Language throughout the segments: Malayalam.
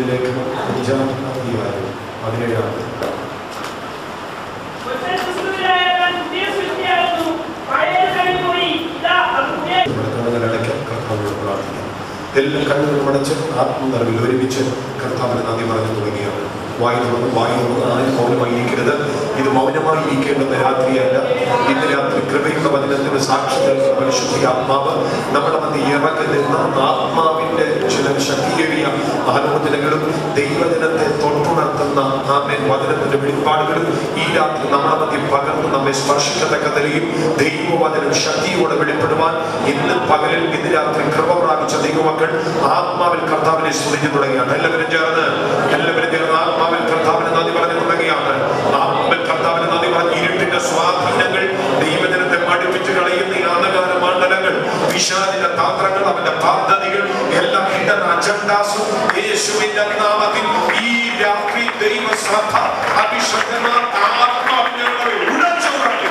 ലേഖനം 5-ാം അധ്യായം 17-ാം എല്ലാം കണ്ണുകൾ അടച്ച് ആത്മനിറവിൽ ഒരുമിച്ച് കർത്താവിന് നന്ദി പറഞ്ഞു തുടങ്ങിയാണ്. വായി തുറന്ന് ആരും മൗനമായിരിക്കരുത്. ഇത് മൗനമായിരിക്കേണ്ടുന്ന രാത്രിയല്ല. ഇന്ന് രാത്രി കൃപയുടെ വചനത്തിന് സാക്ഷികൾ പരിശുദ്ധ ആത്മാവ് നമ്മുടെ മധ്യ ഇറങ്ങി നിന്ന ആത്മാവിന്റെ ചില ശക്തിയേറിയ ആലോചനകളും ദൈവജനത്തെ തൊട്ടുണർത്തുന്ന വചനത്തിന്റെ വെളിപ്പാടുകളും ഈ രാത്രി നമ്മുടെ മധ്യ പകർന്ന് നമ്മെ സ്പർശിക്കത്തക്ക നിലയിൽ ദൈവവചനം ശക്തിയോടെ വെളിപ്പെടുവാൻ ഇന്ന് പകലിൽ ഇന്ന് രാത്രി കൃപ പ്രാപിച്ച ദൈവമക്കൾ ആത്മാവിൽ കർത്താവിനെ സ്തുതിച്ചു തുടങ്ങിയാണ്. എല്ലാവരും ചേർന്ന് ആത്മാവിൽ കർത്താവിനെ നന്ദി പറഞ്ഞു തുടങ്ങിയാണ്. ആത്മാവിൽ കർത്താവിനെ നന്ദി പറഞ്ഞ് ഇരുട്ടിന്റെ സ്വാധീനങ്ങൾ ദൈവജനത്തെ മടുപ്പിച്ച് കളയുന്ന ഈ അന്ധകാര മണ്ഡലങ്ങൾ, പിശാചിന്റെ തന്ത്രങ്ങൾ, അവന്റെ പദ്ധതികൾ, എല്ലാ ഹിഡൻ അജണ്ടാസും യേശുവിന്റെ നാമത്തിൽ ഈ രാത്രി ദൈവസഭ അഭിഷേകന്മാർ ആത്മാവിനെ ഉടച്ചു തുടങ്ങി.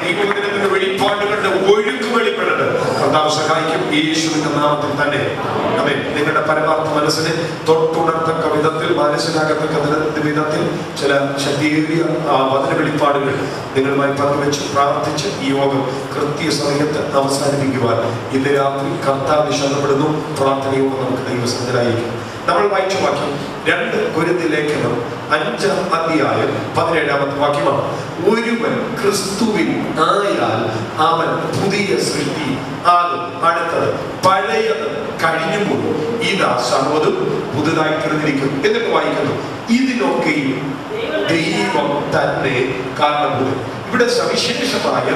ദൈവത്തിന്റെ വെളിപ്പാടുകളുടെ ഒഴുക്ക് വെളിപ്പെടട്ടെ. കർത്താവ് സഹായിക്കും യേശുവിന്റെ നാമത്തിൽ തന്നെ. നിങ്ങളുടെ പരമാർത്ഥ മനസ്സിനെ തൊട്ടുണർത്തക്ക വിധത്തിൽ, മനസ്സിലാകത്തക്ക വിധത്തിൽ ചില ശക്തിയേറിയ വചന വെളിപ്പാടുകൾ നിങ്ങളുമായി പങ്കുവെച്ച് പ്രാർത്ഥിച്ച് ഈ യോഗം കൃത്യസമയത്ത് അവസാനിപ്പിക്കുവാൻ ഇന്ന് രാത്രി കർത്താവ് ശരണപ്പെടുന്നു. പ്രാർത്ഥനയോടെ നമുക്ക് ദൈവസന്നിധിയിലായിരിക്കും. നമ്മൾ വായിച്ച വാക്യം 2 കൊരിന്ത്യർ ലേഖനം 5-ാം അധ്യായം 17-ാമത്തെ വാക്യമാണ്. ഒരുവൻ ക്രിസ്തുവിൽ ആയാൽ അവൻ പുതിയ സൃഷ്ടി ആകും. അടുത്തത് പഴയത് കഴിഞ്ഞുപോകും, ഇതാ സർവ്വതും പുതുതായി തീർന്നിരിക്കും. എന്നിട്ട് വായിക്കുന്നു, ഇതിനൊക്കെയും ദൈവം തന്നെ കാരണഭൂതൻ. ഇവിടെ സവിശേഷമായ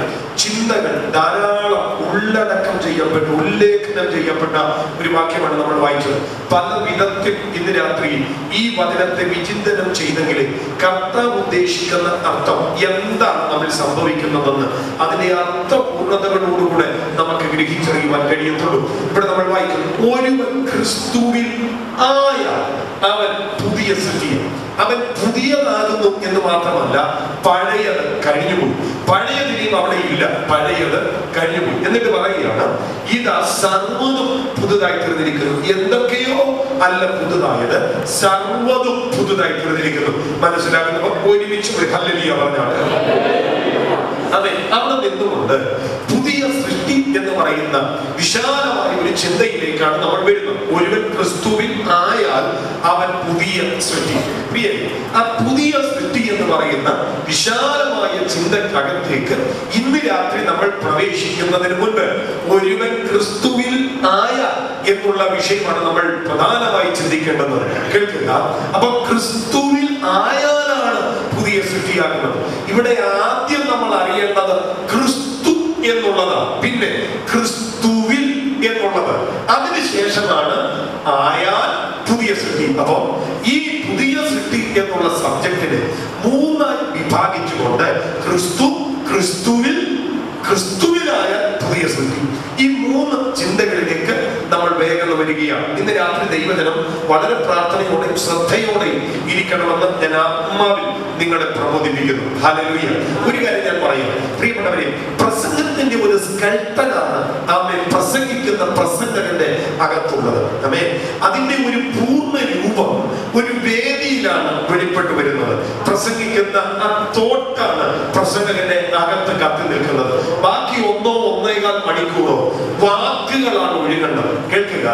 ചിന്തകൾ ധാരാളം ഉള്ളടക്കം ചെയ്യപ്പെട്ട, ഉല്ലേഖനം ചെയ്യപ്പെട്ട ഒരു വാക്യമാണ് നമ്മൾ വായിച്ചത്. പല വിധത്തിൽ ഇന്ന് രാത്രി ഈ വചനത്തെ വിചിന്തനം ചെയ്തെങ്കിൽ കർത്താവ് ഉദ്ദേശിക്കുന്ന അർത്ഥം എന്താണ് നമ്മൾ സംഭവിക്കുന്നതെന്ന് അതിന്റെ അർത്ഥപൂർണതകളോടുകൂടെ നമുക്ക് ഗ്രഹിച്ചറിയുവാൻ കഴിയത്തുള്ളൂ. ഇവിടെ നമ്മൾ വായിക്കുന്നു, ഒരുവൻ ക്രിസ്തുവിൽ ആയാൽ അവൻ പുതിയ സൃഷ്ടിയാണ്. അവൻ പുതിയതാകുന്നു എന്ന് മാത്രമല്ല, പഴയത് കഴിഞ്ഞുപോയി. പഴയതിനെയും അവിടെ ഇല്ല, പഴയത് കഴിഞ്ഞുപോയി. എന്നിട്ട് പറയുകയാണ്, ഇതാ സർവ്വതും പുതുതായി തീർന്നിരിക്കുന്നു. എന്തൊക്കെയോ അല്ല പുതുതായത്, സർവ്വതും പുതുതായി തീർന്നിരിക്കുന്നു. മനസ്സിലാകുന്നവർ ഒരുമിച്ച് ഒരു ഹല്ലേലൂയ പറഞ്ഞാണ്. അതെ, അവിടെ നിന്നുകൊണ്ട് പുതിയ സൃഷ്ടി എന്ന് പറയുന്ന വിശാലമായ ഒരു ചിന്തയിലേക്കാണ് നമ്മൾ വരുന്നത്. ഒരുവൻ ക്രിസ്തുവിൽ ആയാൽ അവൻ പുതിയ സൃഷ്ടി. ആ പുതിയ സൃഷ്ടി എന്ന് പറയുന്ന വിശാലമായ ചിന്തക്കകത്തേക്ക് ഇന്ന് രാത്രി നമ്മൾ പ്രവേശിക്കുന്നതിന് മുൻപ് ഒരുവൻ ക്രിസ്തുവിൽ ആയാൽ എന്നുള്ള വിഷയമാണ് നമ്മൾ പ്രധാനമായി ചിന്തിക്കേണ്ടത്. കേൾക്കുക, അപ്പൊ ക്രിസ്തുവിൽ ആയാലാണ് പുതിയ സൃഷ്ടിയാകുന്നത്. ഇവിടെ ആദ്യം നമ്മൾ അറിയേണ്ടത് ക്രിസ്തു എന്നുള്ളതാണ്, പിന്നെ ക്രിസ്തുവിൽ എന്നുള്ളത്, അതിനുശേഷമാണ് ആയാൽ പുതിയ സൃഷ്ടി. അപ്പൊ ഈ പുതിയ സൃഷ്ടി എന്നുള്ള സബ്ജക്റ്റിനെ 3 വിഭാഗിച്ചുകൊണ്ട് ക്രിസ്തു, ക്രിസ്തുവിൽ, ക്രിസ്തുവിലായ പുതിയ സൃഷ്ടി, ഈ 3 ചിന്തകളിലേക്ക് നമ്മൾ വേഗം വരികയാണ്. ഇന്ന് രാത്രി ദൈവജനം വളരെ പ്രാർത്ഥനയോടെയും ശ്രദ്ധയോടെയും ഇരിക്കണമെന്ന് ഞാൻ ആത്മാവിൽ നിങ്ങളെ പ്രബോധിപ്പിക്കുന്നു. ഹല്ലേലൂയ. ഒരു കാര്യം ഞാൻ പറയാം, പ്രിയപ്പെട്ടവരെ, പ്രസംഗത്തിന്റെ ഒരു സ്കൽപ്പനാണ് പ്രസംഗിക്കുന്ന പ്രസംഗകന്റെ അകത്തുള്ളത്. അതിന്റെ ഒരു പൂർണ്ണ രൂപം ഒരു വേദിയിലാണ് വെളിപ്പെട്ടു വരുന്നത്. പ്രസംഗിക്കുന്ന ആ തോട്ടാണ് പ്രസംഗകന്റെ അകത്ത് കത്തി നിൽക്കുന്നത്. ബാക്കി 1-1.25 മണിക്കൂറോ വാക്കുകളാണ് ഒഴുകേണ്ടത്. കേൾക്കുക,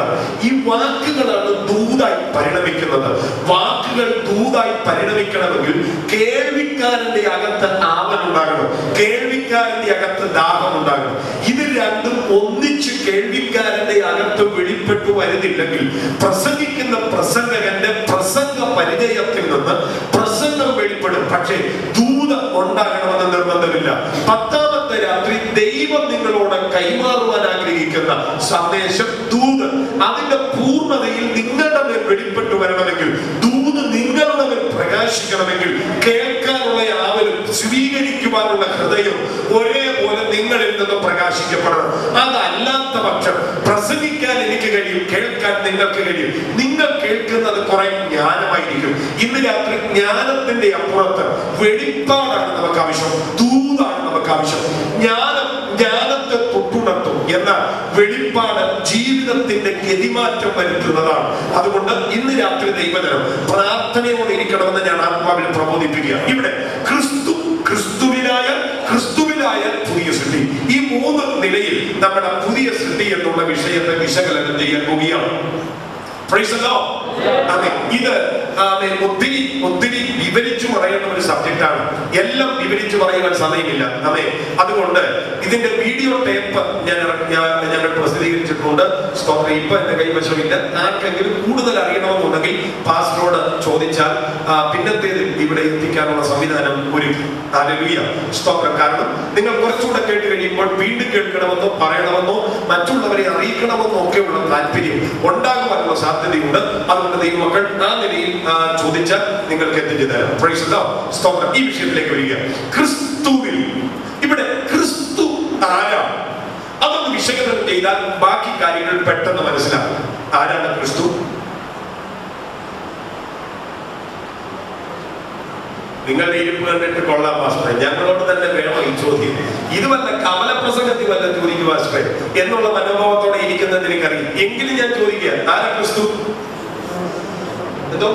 ഈ വാക്കുകളാണ് ദൂതായി പരിണമിക്കുന്നത്. വാക്കുകൾ ദൂതായി പരിണമിക്കണമെങ്കിൽ കേൾവിക്കാരന്റെ അകത്ത് ആവലുണ്ടാകണം, കേൾവിക്കാരന്റെ അകത്ത് ദാഹം ഉണ്ടാകണം. ഇത് രണ്ടും ഒന്നിച്ച് കേൾവിക്കാരന്റെ അകത്ത് വെളിപ്പെട്ടു വരുന്നില്ലെങ്കിൽ പ്രസംഗിക്കുന്ന പ്രസംഗകന്റെ പ്രസംഗ പരിചയത്തിൽ നിന്ന് പ്രസംഗം വെളിപ്പെടും, പക്ഷേ ദൂത ഉണ്ടാകണമെന്ന് നിർബന്ധമില്ല. 10ാമത്തെ രാത്രി ദൈവം നിങ്ങളോട് കൈമാറുവാൻ ആഗ്രഹിക്കുന്ന സന്ദേശം, ദൂത്, അതിന്റെ പൂർണ്ണതയിൽ നിങ്ങളുടെ മേൽ വെളിപ്പെട്ടു വരണമെങ്കിൽ, ദൂത് നിങ്ങളുടെ മേൽ പ്രകാശിക്കണമെങ്കിൽ, കേൾക്കാനുള്ള ആവലും സ്വീകരിക്കുവാനുള്ള ഹൃദയം ഒരേപോലെ നിങ്ങളിൽ നിന്ന് പ്രകാശിക്കപ്പെടണം. അതല്ലാത്ത പക്ഷം പ്രസംഗിക്കാൻ എനിക്ക് കഴിയും, കേൾക്കാൻ നിങ്ങൾക്ക് കഴിയും. നിങ്ങൾ കേൾക്കുന്നത് കുറെ ജ്ഞാനമായിരിക്കും. ഇന്ന് രാത്രി ജ്ഞാനത്തിന്റെ അപ്പുറത്ത് വെളിപ്പാടാണ് നമുക്ക് ആവശ്യം, ദൂതാണ് വെളിപ്പാട് ജീവിതത്തിന്റെ ഗതിമാറ്റം വരുത്തുന്നതാണ്. അതുകൊണ്ട് ഇന്ന് രാത്രി ദൈവജനം പ്രാർത്ഥനയോടെ ഇരിക്കണമെന്ന് ഞാൻ ആത്മാവിൽ പ്രബോധിപ്പിക്കുക. ഇവിടെ ക്രിസ്തുവിലായ പുതിയ സൃഷ്ടി, ഈ 3 നിലയിൽ നമ്മുടെ പുതിയ സൃഷ്ടി എന്നുള്ള വിഷയത്തെ വിശകലനം ചെയ്യാൻ പോവുകയാണ്. ഇത് ഒത്തിരി വിവരിച്ചു പറയേണ്ട ഒരു സബ്ജക്റ്റാണ്. എല്ലാം വിവരിച്ചു പറയുവാൻ സമയമില്ല. അതുകൊണ്ട് ഇതിന്റെ വീഡിയോ ടേപ്പ് ഞങ്ങൾ പ്രസിദ്ധീകരിച്ചിട്ടുണ്ട്. ഇപ്പൊ എന്റെ കൈവശമില്ല. ആർക്കെങ്കിലും കൂടുതൽ അറിയണമെന്നുണ്ടെങ്കിൽ പാസ്റ്ററോട് ചോദിച്ചാൽ പിന്നത്തേതിൽ ഇവിടെ എത്തിക്കാനുള്ള സംവിധാനം ഒരുക്കി. ഹല്ലേലൂയ, സ്തോത്രം. കാരണം നിങ്ങൾ കുറച്ചുകൂടെ കേട്ട് കഴിയുമ്പോൾ വീണ്ടും കേൾക്കണമെന്നോ പറയണമെന്നോ മറ്റുള്ളവരെ അറിയിക്കണമെന്നോ ഒക്കെയുള്ള താല്പര്യം ഉണ്ടാകുവാനുള്ള സാധ്യതയുണ്ട്. അതുകൊണ്ട് ദൈവമക്കൾ ആ നിലയിൽ ചോദിച്ചാൽ നിങ്ങൾക്ക് എത്തിച്ചു തരാം. പ്രൈസ് ദി ലോർഡ്, സ്തോത്രം. ഈ വിഷയത്തിലേക്ക് വരിക. ക്രിസ്തുവിൽ, ഇവിടെ ക്രിസ്തു ആരാണ്? അതൊന്ന് വിശകലനം ചെയ്താൽ ബാക്കി കാര്യങ്ങൾ പെട്ടെന്ന് മനസ്സിലാക്കും. ആരാണ് ക്രിസ്തു? നിങ്ങളുടെ ഇരിപ്പ് കണ്ടിട്ട് കൊള്ളാം മാസ്റ്ററെ, ഞങ്ങളോട് തന്നെ വേണം ഈ ചോദ്യം. ഇത് വല്ല കമലപ്രസംഗത്തിൽ വല്ല ചോദിക്കും മാസ്റ്ററെ എന്നുള്ള മനോഭാവത്തോടെ ഇരിക്കുന്നത് എനിക്കറിയാം. എങ്കിലും ഞാൻ ചോദിക്കുക, ആരാ ക്രിസ്തു? എന്തോ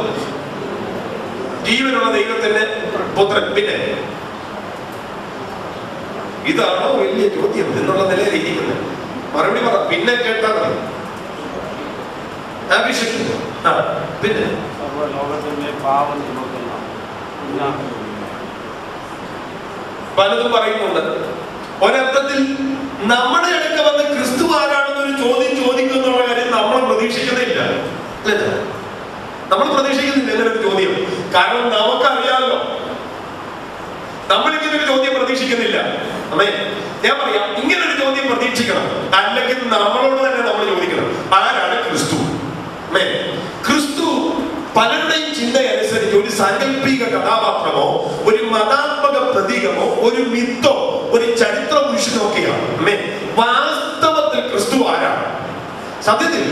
ജീവനുള്ള ദൈവത്തിന്റെ പുത്രൻ. പിന്നെ ഇതാണോ വലിയ ചോദ്യം എന്നുള്ള നിലയിൽ ഇരിക്കുന്നത്? മറുപടി പറ, പിന്നെ കേട്ടാൽ മതി. പിന്നെ പലതും പറയുന്നുണ്ട്. ഒരർത്ഥത്തിൽ നമ്മുടെ അടുക്ക വന്ന് ക്രിസ്തു ആരാണെന്നൊരു ചോദ്യം ചോദിക്കുന്നുള്ള കാര്യം നമ്മൾ പ്രതീക്ഷിക്കുന്നില്ല. നമ്മൾ പ്രതീക്ഷിക്കുന്നില്ല എന്നൊരു ചോദ്യം. കാരണം നമുക്കറിയാമല്ലോ, നമ്മളിങ്ങനൊരു ചോദ്യം പ്രതീക്ഷിക്കുന്നില്ല. ഞാൻ പറയാം, ഇങ്ങനൊരു ചോദ്യം പ്രതീക്ഷിക്കണം. അല്ലെങ്കിൽ നമ്മളോട് തന്നെ നമ്മൾ ചോദിക്കണം, ആരാണ് ക്രിസ്തു? ക്രിസ്തു പലരുടെയും ചിന്തയനുസരിച്ച് ഒരു സാങ്കല്പിക കഥാപാത്രമോ ഒരു മതാത്മക പ്രതീകമോ ഒരു മിത്തോ ഒരു ചരിത്ര പുരുഷനോ ഒക്കെയാണ്. വാസ്തവത്തിൽ ക്രിസ്തു ആരാണ്? സത്യത്തിൽ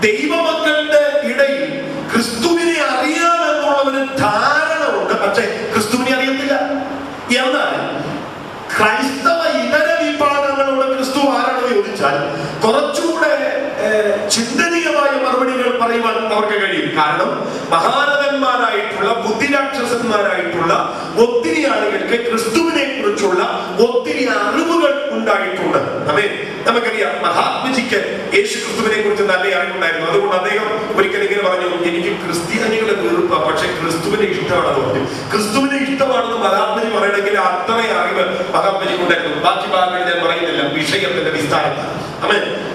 ദൈവമക്കളുടെ ഇടയിൽ ക്രിസ്തുവിനെ അറിയാമെന്നുള്ള ഒരു ധാരണ ഉണ്ട്. പക്ഷെ ക്രിസ്തുവിനെ അറിയത്തില്ല. എന്നാൽ ക്രൈസ്തവ ഇതര വിഭാഗങ്ങളോട് ക്രിസ്തു ആരാണെന്ന് ചോദിച്ചാൽ കുറച്ചുകൂടെ ചിന്തനീയമായ മറുപടികൾ പറയുവാൻ അവർക്ക് കഴിയും. കാരണം മഹാരഥന്മാരായിട്ടുള്ള ബുദ്ധിരാക്ഷസന്മാരായിട്ടുള്ള ഒത്തിരി ആളുകൾക്ക് ക്രിസ്തുവിനെ കുറിച്ചുള്ള ഒത്തിരി അറിവുകൾ ഉണ്ടായിട്ടുണ്ട്. നമുക്കറിയാം, മഹാത്മജിക്ക് യേശു ക്രിസ്തുവിനെ കുറിച്ച് നല്ല അറിവുണ്ടായിരുന്നു. അതുകൊണ്ട് അദ്ദേഹം ഒരിക്കലും ഇങ്ങനെ പറഞ്ഞു, എനിക്ക് ക്രിസ്ത്യാനികളെ വെറുപ്പാണ്, പക്ഷെ ക്രിസ്തുവിനെ ഇഷ്ടമാണെന്ന് പറഞ്ഞു. ക്രിസ്തുവിനെ ഇഷ്ടമാണെന്ന് മഹാത്മജി പറയണമെങ്കിൽ അത്രയും അറിവ് മഹാത്മജിക്ക് ഉണ്ടായിരുന്നു. ബാക്കി ഭാഗങ്ങൾ ഞാൻ പറയുന്നില്ല, വിഷയത്തിന്റെ വിസ്താരം.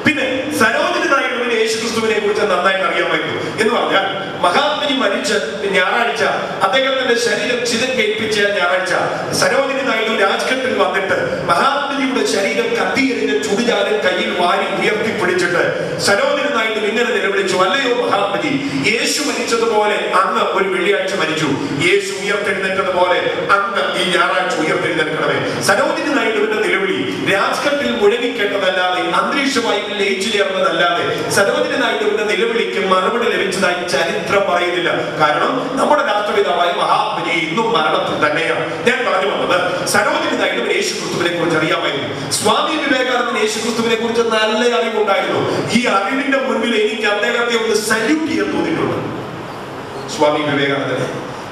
പിന്നെ സരോജിനി നായിഡുവിന് യേശു ക്രിസ്തുവിനെ കുറിച്ച് നന്നായിട്ട് അറിയാമായിരുന്നു. എന്ന് പറഞ്ഞാൽ മഹാത്മജി മരിച്ച് ഞായറാഴ്ച അദ്ദേഹത്തിന്റെ ശരീരം ചിതക്കേൽപ്പിച്ച ഞായറാഴ്ച സരോജിനി നായിഡു രാജ്ഘട്ടിൽ വന്നിട്ട് മഹാത്മജിയുടെ ശരീരം കത്തിയെറിഞ്ഞ ചുടുചാരൻ കയ്യിൽ വാരി ഉയർത്തിപ്പിടിച്ചിട്ട് സരോജിനി നായിഡു ഇങ്ങനെ നിലവിളിച്ചു, അല്ലയോ മഹാത്മജി, യേശു മരിച്ചതുപോലെ അന്ന് ഒരു വെള്ളിയാഴ്ച മരിച്ചു, യേശു ഉയർത്തെഴുന്നേറ്റതുപോലെ അന്ന് ഈ ഞായറാഴ്ച ഉയർത്തെഴുന്നേൽക്കണമേ. സരോജിനി നായിഡുവിന്റെ നിലവിളി രാജ്ഘട്ടിൽ മുഴങ്ങിക്കേട്ടതല്ലാതെ അന്തരീക്ഷമായി ലയിച്ചു ചേർന്നതല്ലാതെ സരോജിനി നായിഡുവിന്റെ നിലവിളിക്ക് മറുപടി ലഭിച്ചതായി ചരിത്രം പറയുന്നില്ല. കാരണം നമ്മുടെ രാഷ്ട്രപിതാവായ മഹാത്മജി ഇന്നും മരണത്തിൽ തന്നെയാണ്. ഞാൻ പറഞ്ഞു വന്നത്, സരോജിനി നായിഡുവിന് യേശു ക്രിസ്തുവിനെ കുറിച്ച് അറിയാമായിരുന്നു. സ്വാമി വിവേകാനന്ദന് യേശു ക്രിസ്തുവിനെ കുറിച്ച് നല്ല അറിവുണ്ടായിരുന്നു. ഈ അറിവിന്റെ മുൻപിൽ എനിക്ക് അദ്ദേഹത്തെ ഒന്ന് സല്യൂട്ട് ചെയ്യാൻ തോന്നിയിട്ടുണ്ട്. സ്വാമി വിവേകാനന്ദനെ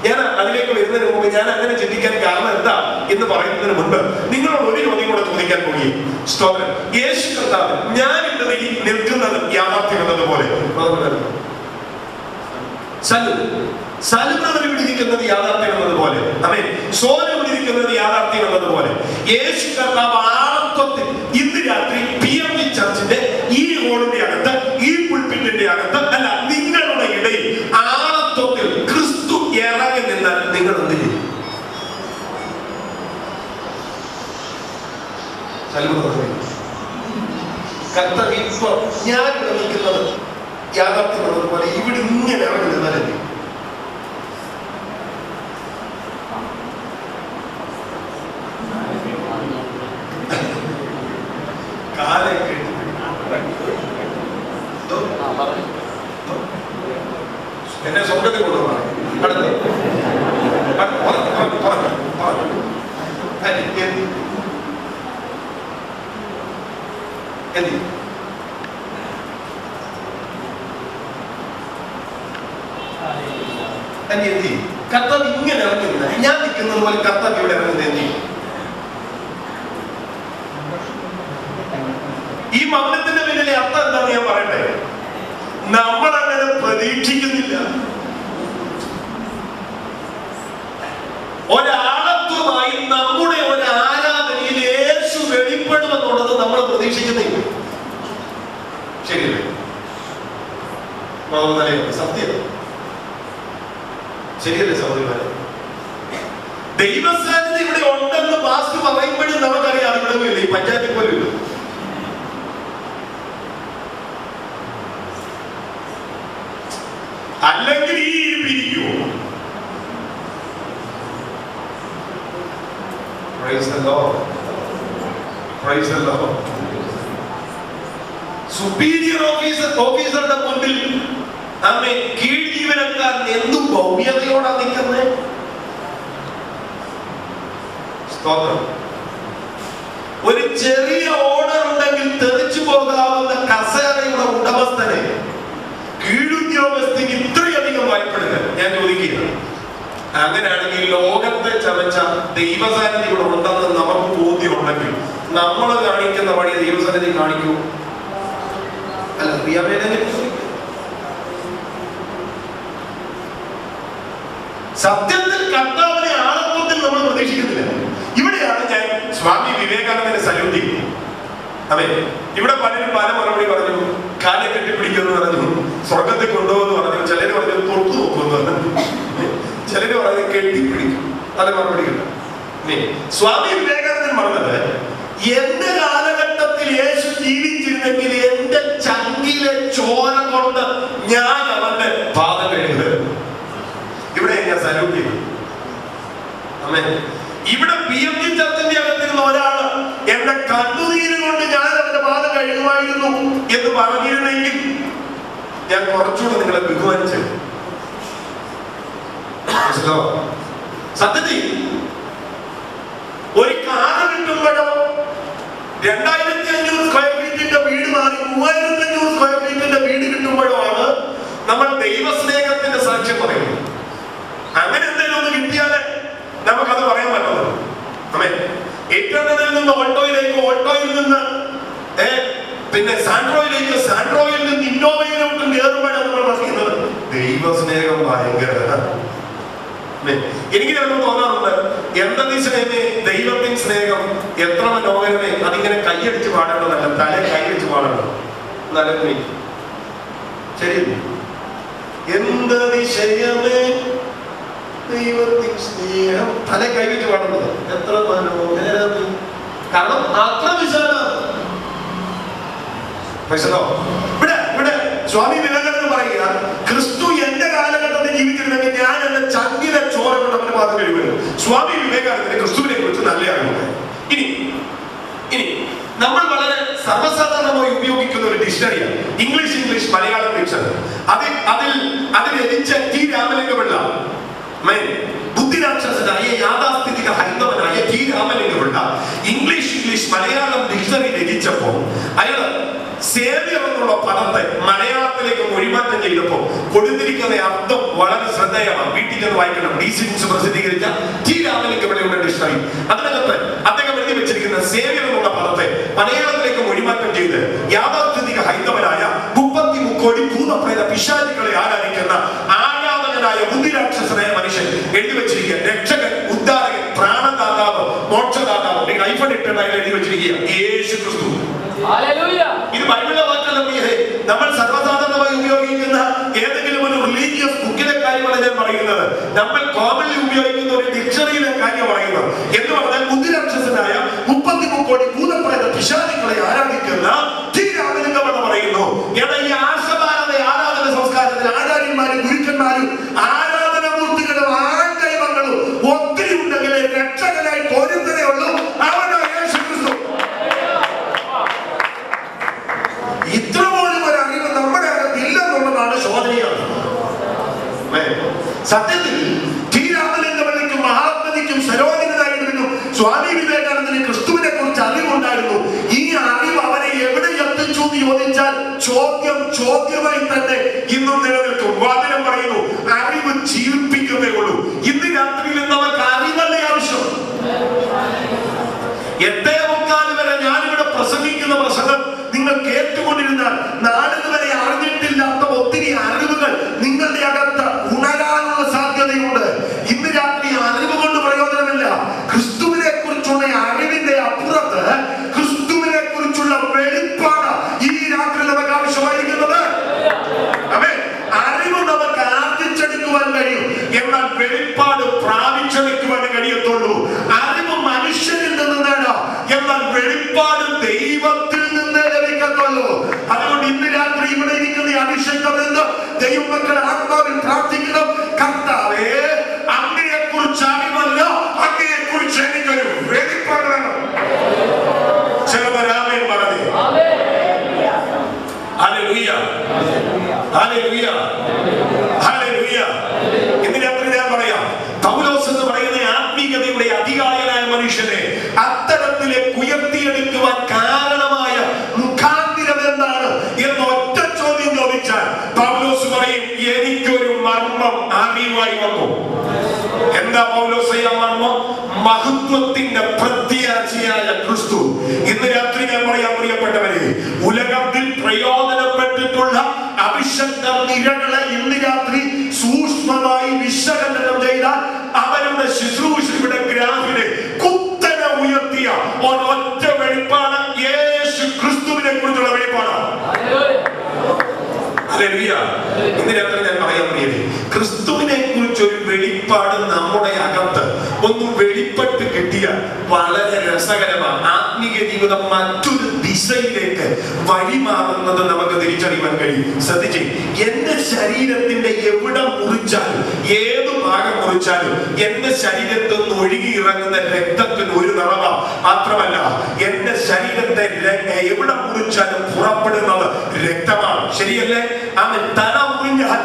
ഞാൻ അതിലേക്ക് വരുന്നതിന് മുമ്പ് ഞാൻ അങ്ങനെ ചിന്തിക്കാൻ കാരണം എന്താ എന്ന് പറയുന്നതിന് മുൻപ് നിങ്ങളോട് ഒരു ചോദ്യം കൂടെ ചോദിക്കാൻ പോയി. സ്തോത്രം. യേശു കർത്താവ് ഞാൻ ഇവിടെ നിൽക്കുന്നത് യാഥാർത്ഥ്യം എന്നതുപോലെ സലുബ്രദർ ഇവിടെ ഇരിക്കുന്നത് യാഥാർത്ഥ്യം എന്നതുപോലെ സോന ഇവിടെ ഇരിക്കുന്നത് യാഥാർത്ഥ്യം എന്നതുപോലെ യേശു കർത്താവ് ആളത്വത്തിൽ ഇന്ന് രാത്രി PMG ചർച്ചിന്റെ ഈ ഹോളിന്റെ അകത്ത് ഈ പുൾപിറ്റിന്റെ അകത്ത് അല്ല നിങ്ങളുടെ ഇടയിൽ ആളത്വത്തിൽ ക്രിസ്തു ഇറങ്ങി നിന്നാൽ നിങ്ങൾ എന്ത് ചെയ്യും? കർത്താവ് ഇപ്പൊ ഞാൻ ഇവിടെ നിൽക്കുന്നത് യാഥാർത്ഥ്യം എന്നതുപോലെ ഇവിടെ ഇങ്ങനെ ഇറങ്ങി നിന്നാലേ എന്നെ സ്വർഗത്തിൽ കൊണ്ടുപോകണം. അടുത്ത് എന്തി തന്നെ എന്ത് ചെയ്യും? കർത്താവ് ഇങ്ങനെ ഇറങ്ങുന്ന, ഞാൻ നിൽക്കുന്നത് പോലെ കർത്താവ് ഇവിടെ ഇറങ്ങുന്നത് എന്ത് ചെയ്യും? ഈ മൗനത്തിന്റെ പിന്നിലെ അർത്ഥം എന്താന്ന് ഞാൻ പറയട്ടെ. നമ്മളങ്ങനെ പ്രതീക്ഷിക്കുന്നില്ല. ഒരാളത്വമായി നമ്മുടെ ഒരു ആരാധനയിൽ യേശു വെളിപ്പെടുമെന്നുള്ളത് നമ്മൾ പ്രതീക്ഷിക്കുന്നില്ല. ശരിയല്ലേ? സത്യം ശരിയല്ലേ സഹോദരന്മാരെ? ദൈവസാന്നിധ്യം ഇവിടെ ഉണ്ടെന്ന് പാസ്റ്റർ പറയുമ്പോഴും നമുക്കറിയാം ഇവിടെ ഇല്ല, ഈ പഞ്ചായത്തിൽ പോലും ഇല്ല. അല്ലെങ്കിൽ ഈ പിരിക്കുമോ? സുപ്പീരിയർ ഓഫീസറുടെ മുൻപിൽ നമ്മെ കീഴ് ജീവനക്കാരൻ എന്തും ഭൗമ്യതയോടെ നിൽക്കുന്നത്. ഒരു ചെറിയ ഓർഡർ ഉണ്ടെങ്കിൽ തെറിച്ചു പോകാവുന്ന കസേരയുടെ ഉടമസ്ഥനെ കീഴുദ്യോഗസ്ഥന് ഇത്രയധികം ഭയപ്പെടുക. ഞാൻ ചോദിക്കുക, അങ്ങനെയാണെങ്കിൽ ലോകത്തെ ചമച്ച ദൈവസാന്നിധ്യം ഇവിടെ ഉണ്ടെന്ന് നമുക്ക് ബോധ്യമുണ്ടെങ്കിൽ നമ്മൾ കാണിക്കുന്ന വഴി ദൈവസാന്നിധ്യം കാണിക്കൂ? അല്ല, സത്യത്തിൽ കർത്താവിനെ ആളത്വത്തിൽ നമ്മൾ പ്രതീക്ഷിക്കുന്നില്ല. ഇവിടെയാണ് ഞാൻ സ്വാമി വിവേകാനന്ദനെ സല്യൂട്ട് ചെയ്യുന്നത്. അതെ, ഇവിടെ പലരും പല മറുപടി പറഞ്ഞു. കാലെ കെട്ടിപ്പിടിക്കുമെന്ന് പറഞ്ഞു, സ്വർഗത്തിൽ കൊണ്ടുപോകുമെന്ന് പറഞ്ഞു, ചിലര് പറഞ്ഞു തൊട്ടു നോക്കുമെന്ന് പറഞ്ഞു, ചിലര് പറഞ്ഞു കെട്ടിപ്പിടിക്കും. പല മറുപടികളുണ്ട്. സ്വാമി വിവേകാനന്ദൻ പറഞ്ഞത്, എന്റെ കാലഘട്ടത്തിൽ യേശു ജീവിച്ചിരുന്നെങ്കിൽ എന്റെ ചങ്കിലെ ചോര കൊണ്ട് ഞാൻ അവന്റെ പാദം കഴുകുന്നത്. ഇവിടെ ഞാൻ സല്യൂട്ട് ചെയ്തു. അമ്മേ, ഇവിടെ PMG ചർച്ചിന്റെ അകത്തിരുന്ന ഒരാള് എന്റെ കണ്ണുനീര് കൊണ്ട് ഞാൻ അവന്റെ പാദം കഴുകുമായിരുന്നു എന്ന് പറഞ്ഞിരുന്നെങ്കിൽ ഞാൻ കുറച്ചുകൂടെ നിങ്ങളെ ബഹുമാനിച്ചു. സത്യത്തിൽ ഒരു കാറ് കിട്ടുമ്പോഴോ 2500 സ്ക്വയർ ഫീറ്റിന്റെ വീട് മാറി 3500 സ്ക്വയർ ഫീറ്റിന്റെ വീട് കിട്ടുമ്പോഴോ ആണ് നമ്മൾ ദൈവസ്നേഹത്തിന്റെ സാക്ഷ്യം പറയുന്നത്. അങ്ങനെ എന്തെങ്കിലും ഒന്ന് കിട്ടിയാലേ നമുക്കത് പറയാൻ പറ്റുള്ളൂ. അമ്മേ, ഏറ്റവും നിന്ന് ഓട്ടോയിലേക്ക്, ഓട്ടോയിൽ നിന്ന് പിന്നെ സാൻഡ്രോയിലേക്ക്, സാൻഡ്രോയിൽ നിന്ന് ഇന്നോവയിലോട്ടും കയറുമ്പോഴാണ് നമ്മൾ പറയുന്നത് ദൈവസ്നേഹം ഭയങ്കര. എനിക്ക് ചിലപ്പോൾ തോന്നാറുണ്ട്, എന്തെന്ന് സ്നേഹമേ, ദൈവത്തിൻ സ്നേഹം എത്ര മനോഹരമേ, അതിങ്ങനെ കൈയടിച്ച് പാടേണ്ടതല്ല, തല കൈയടിച്ച് പാടണം. എന്നാലും ശരി, എന്തതിശയമേ ദൈവത്തിൻ സ്നേഹം, തല കൈവച്ച് പാടുന്നത് എത്ര മനോഹരം. കാരണം അത്ര വിശാലമാണ്. ഇവിടെ സ്വാമി വിവേകാനന്ദൻ പറയുക, ക്രിസ്തു എന്റെ കാലഘട്ടത്തിൽ ജീവിച്ചിരുന്നെങ്കിൽ ഞാൻ എന്റെ ചങ്കിലെ ചോര കൊണ്ട് അവന്റെ പാദം കഴുകുന്നു. സ്വാമി വിവേകാനന്ദന് ക്രിസ്തുവിനെ കുറിച്ച് നല്ല അറിവുണ്ട്. ഇനി നമ്മൾ വളരെ സർവ്വസാധാരണമായി ഉപയോഗിക്കുന്ന ഒരു ഡിക്ഷണറിയാണ് ഇംഗ്ലീഷ് മലയാളം ഡിക്ഷണറി. അതിൽ രചിച്ച ടി രാമലിംഗപിള്ള, ബുദ്ധിരാക്ഷസനായ യാഥാസ്ഥിതിക ഹൈന്ദവനായ ടി രാമലിംഗപിള്ള ഇംഗ്ലീഷ് മലയാളം ഡിക്ഷണറി രചിച്ചപ്പോ അയാള് സേവ്യർ എന്നുള്ള പദത്തെ മലയാളത്തിലേക്ക് മൊഴിമാറ്റം ചെയ്തപ്പോൾ കൊടുത്തിരിക്കുന്ന അർത്ഥം വളരെ ശ്രദ്ധേയമാണ്. വീട്ടിൽ ചെന്ന് വായിക്കണം. DC ബുക്സ് പ്രസിദ്ധീകരിച്ച ടി രാമലിംഗപിള്ളയുടെ ഡിക്ഷണറി. അതിനകത്ത് അദ്ദേഹം എഴുതി വെച്ചിരിക്കുന്ന സേവ്യർ എന്നുള്ള പദത്തെ മലയാളത്തിലേക്ക് മൊഴിമാറ്റം ചെയ്ത് യാഥാസ്ഥിതിക ഹൈന്ദവനായ 33 കോടി ഭൂതപ്രേത പിശാചുക്കളെ ആരാധിക്കുന്ന ആരാധകനായ ബുദ്ധിരാക്ഷസനായ മനുഷ്യൻ എഴുതി വെച്ചിരിക്കുക രക്ഷകൻ, ഉദ്ധാരകൻ, പ്രാണദാതാവ്, മോക്ഷദാതാവ്. എഴുതി വെച്ചിരിക്കുക യേശു ക്രിസ്തു. ഇത് ബൈബിളിലെ വാക്കല്ല. നമ്മൾ സർവ്വസാധാരണമായി ഉപയോഗിക്കുന്ന ഏതെങ്കിലും ഒരു റിലീജിയസ് ബുക്കിലെ കാര്യമാണ് ഞാൻ പറയുന്നത്. നമ്മൾ കോമൺലി ഉപയോഗിക്കുന്ന ഒരു ഡിക്ഷണറിയിലെ കാര്യം പറയുന്നത്. എന്ന് പറഞ്ഞാൽ ബുദ്ധിരാക്ഷസനായ 33 കോടി ഭൂതപ്രേത പിശാചുക്കളെ ആരാധിക്കുന്ന ടി രാമലിംഗപിള്ള പറയുന്നു, എടാ, ഈ ആർഷഭാരത ആരാധന സംസ്കാരത്തിൽ ആചാര്യന്മാരും ഗുരുക്കന്മാരും ആരാധനാമൂർത്തികളും ആൺദൈവങ്ങളും ഒത്തിരി ഉണ്ടെങ്കിൽ രക്ഷകനായി ഒരുത്തരേ ഉള്ളൂ, അവനോ യേശു ക്രിസ്തു. ഇത്ര പോലും ഒരു അറിവ് നമ്മുടെ അകത്ത് ഇല്ലെന്നുള്ളതാണ് ശോധനയാണ്. സത്യത്തിൽ ടി രാമലിംഗപിള്ളയ്ക്കും മഹാത്മജിക്കും സരോജിനായിരുന്നു സ്വാമി വിവേകാനന്ദന് ക്രിസ്തുവിനെ കുറിച്ച് അറിവുണ്ടായിരുന്നു. ഈ അറിവ് അവരെ എവിടെ എത്തിച്ചു എന്ന് ചോദിച്ചാൽ ചോദ്യമായി തന്നെ ഇന്നും നിലനിൽക്കും. വചനം പറയുന്നു, അറിവ് ജീവിപ്പിക്കും. 8:45 വരെ ഞാനിവിടെ പ്രസംഗിക്കുന്ന പ്രസംഗം നിങ്ങൾ കേട്ടുകൊണ്ടിരുന്നാൽ നാളിത് വരെ അറിഞ്ഞിട്ടില്ലാത്ത ഒത്തിരി അറിവുകൾ നിങ്ങളുടെ അകത്ത് ഉണരാനുള്ള സാധ്യതയുണ്ട്. ഇന്ന് രാത്രി അറിവ് കൊണ്ട് പ്രയോജനമില്ല. ക്രിസ്തുവിനെ കുറിച്ചുള്ള അറിവിന്റെ അപ്പുറത്ത് ക്രിസ്തുവിനെ കുറിച്ചുള്ള വെളിപ്പാട് ഈ രാത്രി നമുക്ക് ആവശ്യമായിരിക്കുന്നത്. അറിവ് നമുക്ക് ആർജിച്ചെടുക്കുവാൻ കഴിയും, എന്നാൽ വെളിപ്പാട് പ്രാപിച്ചെടുക്കുവാൻ കഴിയത്തുള്ളൂ. അറിവ് മനുഷ്യനിൽ നിന്ന് നേടാം, എന്നാൽ വെളിപ്പാട് ദൈവത്തിൽ നിന്ന് ലഭിക്കത്തുള്ളൂ. അതുകൊണ്ട് ഇന്ന് രാത്രി ഇവിടെ ഇരിക്കുന്ന അഭിഷേകം എന്ന് ദൈവമക്കൾ ആത്മാവിൽ പ്രാർത്ഥിക്കണം. കർത്താവേ, അങ്ങയെ കുറിച്ച് അറിവല്ല, അങ്ങയെ കുറിച്ച് എനിക്കൊരു വെളിപ്പാട് വേണം. ചെറുപരാമൻ പറഞ്ഞു. Hallelujah, hallelujah, hallelujah. ഇന്ന് രാത്രി ഞാൻ പറയാം, പൗലോസ് എന്ന് പറയുന്ന ആത്മീയതയുടെ അധികായനായ മനുഷ്യനെ അത്തരത്തിലേക്ക് ഉയർത്തിയെടുക്കുവാൻ കാരണമായ മുഖാന്തിരം എന്താണ് എന്ന് ഒറ്റ ചോദ്യം ചോദിച്ചാൽ പൗലോസ് പറയും, എനിക്കൊരു മർമ്മം അറിവായി വന്നു. എന്താ പൗലോസ് ആ മർമ്മം? മഹത്വത്തിന്റെ പ്രത്യാശയായ ക്രിസ്തു. ഇന്ന് രാത്രി ഞാൻ പറയാൻ പ്രിയപ്പെട്ടവരെ, ഉലകത്തിൽ പ്രയോജനപ്പെട്ടിട്ടുള്ള അഭിഷക്ത നിരകളെ ഇന്ന് രാത്രി സൂക്ഷ്മമായി വിശകലനം ചെയ്താൽ അവരുടെ ശുശ്രൂഷയുടെ ഗ്രാഫിനെ കുത്തനെ ഉയർത്തിയ ഒരൊറ്റ വെളിപ്പാട് യേശു ക്രിസ്തുവിനെ കുറിച്ചുള്ള വെളിപ്പാടാണ്. ഇന്ന് രാത്രി ഞാൻ പറയാൻ പ്രിയരെ, ക്രിസ്തുവിനെ കുറിച്ചൊരു വെളിപ്പാട് നമ്മുടെ അകത്ത് ഒന്ന് വെളിപ്പെട്ട് കിട്ടിയാൽ വളരെ രസകരമാണ്. ആത്മീയ ജീവിതം മറ്റൊരു ദിശയിലേക്ക് വഴിമാറുന്നത് നമുക്ക് തിരിച്ചറിയാൻ കഴിയും. ശ്രദ്ധിച്ചേ, എന്റെ ശരീരത്തിന്റെ എവിടെ മുറിച്ചാലും, ഏത് ഭാഗം മുറിച്ചാലും എന്റെ ശരീരത്തിൽ നിന്ന് ഒഴുകി ഇറങ്ങുന്ന രക്തത്തിന് ഒരു നിറവ മാത്രമല്ല, എന്റെ ശരീരത്തെ എവിടെ മുറിച്ചാലും പുറപ്പെടുന്നത് രക്തമാണ്. ശരിയല്ലേ? അവൻ തല മുറിഞ്ഞാൽ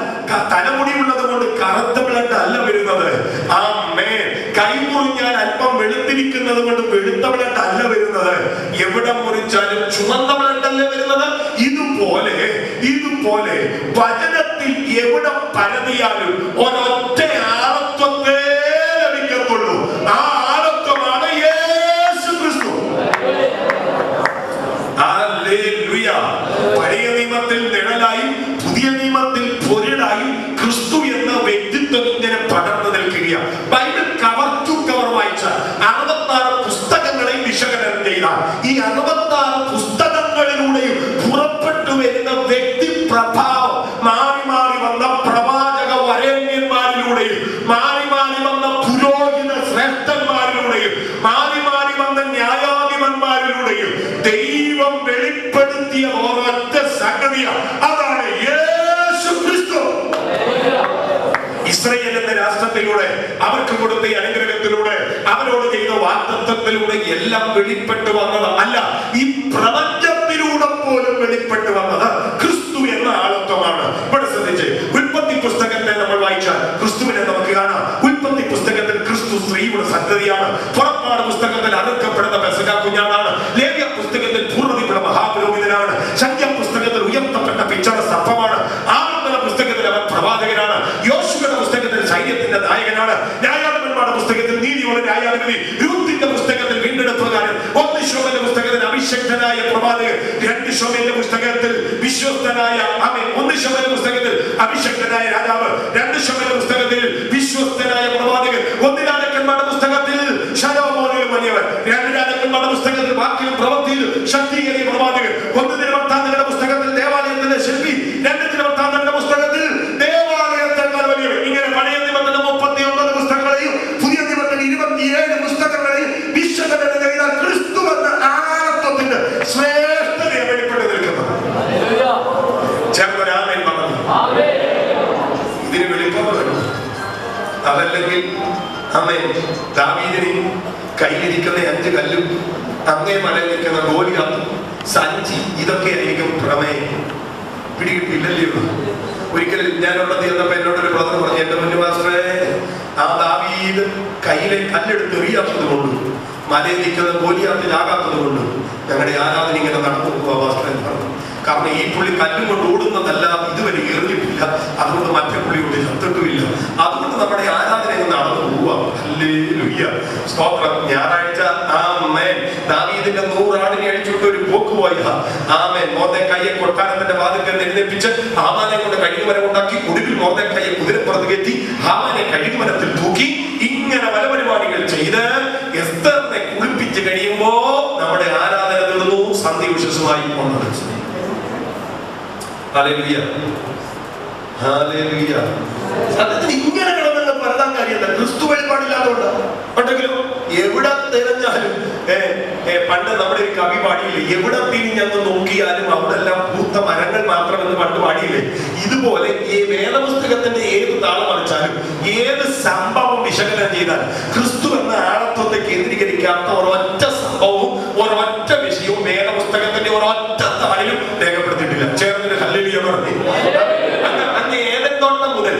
തലമുടിയുള്ളത് കൊണ്ട് കറുത്ത ബ്ലഡ് അല്ല വരുന്നത്. ആമേൻ. കൈ മുറിഞ്ഞാൽ അല്പം വെളുത്തിരിക്കുന്നത് കൊണ്ട് വെളുത്ത ബ്ലഡ് അല്ല വരുന്നത്. എവിടെ മുറിച്ചാലും ചുവന്ന ബ്ലഡ് അല്ല വരുന്നത്. ഇതുപോലെ വചനത്തിൽ എവിടെ പരതിയാലും ഒരൊറ്റ ആളത്വത്തെ ലഭിക്കത്തുള്ളൂ. ആ ആളത്വമാണ് യേശു ക്രിസ്തു. ഹല്ലേലൂയ. പഴയ നിയമത്തിൽ നിഴലായും പുതിയ നിയമത്തിൽ പൊരുളായും ക്രിസ്തു എന്ന വ്യക്തിത്വം ഇങ്ങനെ പടർന്നു നിൽക്കുകയാണ്. ബൈബിൾ കവർ ടു കവർ വായിച്ച 66 പുസ്തകങ്ങളെയും വിശകലനം ചെയ്ത ഈ 66 പുസ്തകങ്ങളിലൂടെയും പുറപ്പെട്ടു വരുന്ന വ്യക്തി പ്രഭാവം മാറി മാറി വന്ന പ്രവാചക വരേണ്യന്മാരിലൂടെയും മാറി മാറി വന്ന പുരോഹിത ശ്രേഷ്ഠന്മാരിലൂടെയും മാറി മാറി വന്ന ന്യായാധിപന്മാരിലൂടെയും ദൈവം വെളിപ്പെടുത്തിയ ഒരൊറ്റ സംഗതിയാണ്. അതാണ് യേശു ക്രിസ്തു. ഇസ്രായേൽ എന്ന രാഷ്ട്രത്തിലൂടെ അവർക്ക് കൊടുത്ത അനുഗ്രഹത്തിലൂടെ അവരോട് ചെയ്ത വാഗ്ദത്തത്തിലൂടെ എല്ലാം വെളിപ്പെട്ടു വന്നത് അല്ല, ഈ പ്രപഞ്ചത്തിലൂടെ പോലും വെളിപ്പെട്ടു വന്നത് ക്രിസ്തു എന്ന ആളത്വമാണ്. ഇവിടെ ശ്രദ്ധിച്ച്, ഉൽപ്പത്തി പുസ്തകത്തെ നമ്മൾ വായിച്ചാൽ ക്രിസ്തുവിനെ നമുക്ക് കാണാം. ഉൽപ്പത്തി പുസ്തകത്തിൽ ക്രിസ്തു സ്ത്രീയുടെ സന്തതിയാണ്. പുറപ്പാട് പുസ്തകത്തിൽ അറുക്കപ്പെടുന്ന പെസഹ കുഞ്ഞാടാണ്. ലേവ്യ പുസ്തകത്തിൽ പൂർവ്വതിയുടെ മഹാപുരോഹിതനാണ്. സംഖ്യ പുസ്തകത്തിൽ ഉയർത്തപ്പെട്ട പിച്ചള സർപ്പമാണ്. ആവർത്തന പുസ്തകത്തിൽ അവൻ പ്രവാചകനാണ്. യോശുവയുടെ പുസ്തകത്തിൽ സൈന്യത്തിന്റെ നായകനാണ്. ന്യായാധിപന്മാരുടെ പുസ്തകത്തിൽ നീതിയുള്ള ന്യായാധിപതി. രൂത്തിന്റെ പുസ്തകത്തിൽ വീണ്ടെടുപ്പുകാരൻ. 1 ശമൂവേലിന്റെ പുസ്തകത്തിൽ അഭിഷക്തനായ പ്രവാചകൻ. 2 ശമൂവേലിന്റെ പുസ്തകത്തിൽ വിശ്വസ്തനായ 1 ശമൂവേലിന്റെ പുസ്തകത്തിൽ അഭിഷക്തനായ രാജാവ്. 2 ശമൂവേലിന്റെ പുസ്തകത്തിൽ വിശ്വസ്തനായ പ്രവാചകൻ. 1 രാജാക്കന്മാരുടെ പുസ്തകത്തിൽ ശലോമോനിലും വലിയവൻ. 2 രാജാക്കന്മാരുടെ പുസ്തകത്തിൽ വാക്കിലും പ്രവൃത്തിയിലും ശക്തീകരിയ പ്രവാചകൻ. 1 ദിനവൃത്താന്തങ്ങളുടെ പുസ്തകത്തിൽ ദേവാലയത്തിന്റെ ശില്പി. 2 ദിനവൃത്താന്തങ്ങളുടെ പുസ്തകത്തിൽ ദേവാലയത്തെക്കാൾ വലിയവൻ. ഇങ്ങനെ പഴയ നിബന്ധന 39 പുസ്തകങ്ങളെയും പുതിയ നിബന്ധന 27 പുസ്തകങ്ങളെയും വിശകലനം ചെയ്താൽ ക്രിസ്തു എന്ന ആത്മത്തിന്റെ ശ്രേഷ്ഠതയെ വെളിപ്പെട്ട് നിൽക്കുന്നത്. ചെറുപരാമൻ പറഞ്ഞു, ഇതിന് വെളിപ്പാട് വേണം. അതല്ലെങ്കിൽ ദാവീദിന് കയ്യിലിരിക്കുന്ന 5 കല്ലും അങ്ങേ മലയിൽ നിൽക്കുന്ന ഗോലിയാത്തും സഞ്ചി, ഇതൊക്കെ ആയിരിക്കും പ്രമേയം. പിടികിട്ടില്ലല്ലോ. ഒരിക്കൽ ഞാനവിടെ തീർന്നപ്പോ എന്നോടൊരു ബ്രദർ പറഞ്ഞു, എന്റെ മുന്നു മാസ്റ്ററേ, ആ ദാവീദ് കയ്യിലെ കല്ലെടുത്ത് എറിയാത്തത് കൊണ്ട്, മലയിൽ നിൽക്കുന്ന ഗോലിയാത്തിലാകാത്തത് കൊണ്ട് ഞങ്ങളുടെ ആരാധന ഇങ്ങനെ നടന്നു പോവാ മാസ്റ്റർ എന്ന് പറഞ്ഞു. കാരണം ഈ പുള്ളി കല്ലും കൊണ്ട് ഓടുന്നതല്ല, ഇതുവരെ എറിഞ്ഞിട്ടില്ല, അതുകൊണ്ട് മറ്റേ പുള്ളിയോട് ചത്തിട്ടുമില്ല. അതുകൊണ്ട് നമ്മുടെ ആരാധന നടന്നു പോവാം. ഹല്ലേലൂയ, സ്തോത്രം. ഞായറാഴ്ച ആമേൻ. ദാവീദിന്റെ 100 ആടിനെ അഴിച്ചുകൊണ്ട് ഒരു പോക്ക് പോയ ആമേൻ. മൊർദെഖായിയെ കൊട്ടാരത്തിന്റെ വാതിൽക്കൽ എഴുന്നേൽപ്പിച്ച് ഹാമാനെ കൊണ്ട് കഴുകുമരം ഉണ്ടാക്കി ഒടുവിൽ മൊർദെഖായിയെ കുതിരപ്പുറത്ത് കയറ്റി ഹാമാനെ കഴുകുമരത്തിൽ തൂക്കി. ഇങ്ങനെ പല പരിപാടികൾ ചെയ്ത് എസ്തറിനെ കുളിപ്പിച്ച് കഴിയുമ്പോ നമ്മുടെ ആരാധന തീർന്നു. സന്ധി വിശ്വസമായി കൊണ്ടുവച്ചു. Hallelujah, hallelujah. സത്യത്തിൽ ഇങ്ങനെ കിടന്നുള്ള പരതാൻ കാര്യമല്ല. ക്രിസ്തു വെളിപാടില്ലാതുകൊണ്ട് ഉണ്ടെങ്കിലും എവിടെ തിരഞ്ഞാലും പണ്ട് നമ്മുടെ ഒരു കവി പാടിയില്ലേ, എവിടെ തിരിഞ്ഞങ്ങ് നോക്കിയാലും അവിടെ എല്ലാം പൂത്ത മരങ്ങൾ മാത്രമെന്ന് പണ്ട് പാടിയില്ലേ. ഇതുപോലെ ഈ വേദപുസ്തകത്തിന്റെ ഏത് താളം മറിച്ചാലും ഏത് സംഭവം വിശകലനം ചെയ്താൽ ക്രിസ്തു എന്ന ആളത്വത്തെ കേന്ദ്രീകരിക്കാത്ത ഒരൊറ്റ സംഭവവും ഒരൊറ്റ വിഷയവും വേദപുസ്തകത്തിന്റെ ഒരൊറ്റ താളിലും രേഖപ്പെടുത്തിയിട്ടില്ല. ചേർന്നൊരു ഹല്ലേലൂയ പറഞ്ഞു. അങ്ങ് ഏതെന്തോട്ടം മുതൽ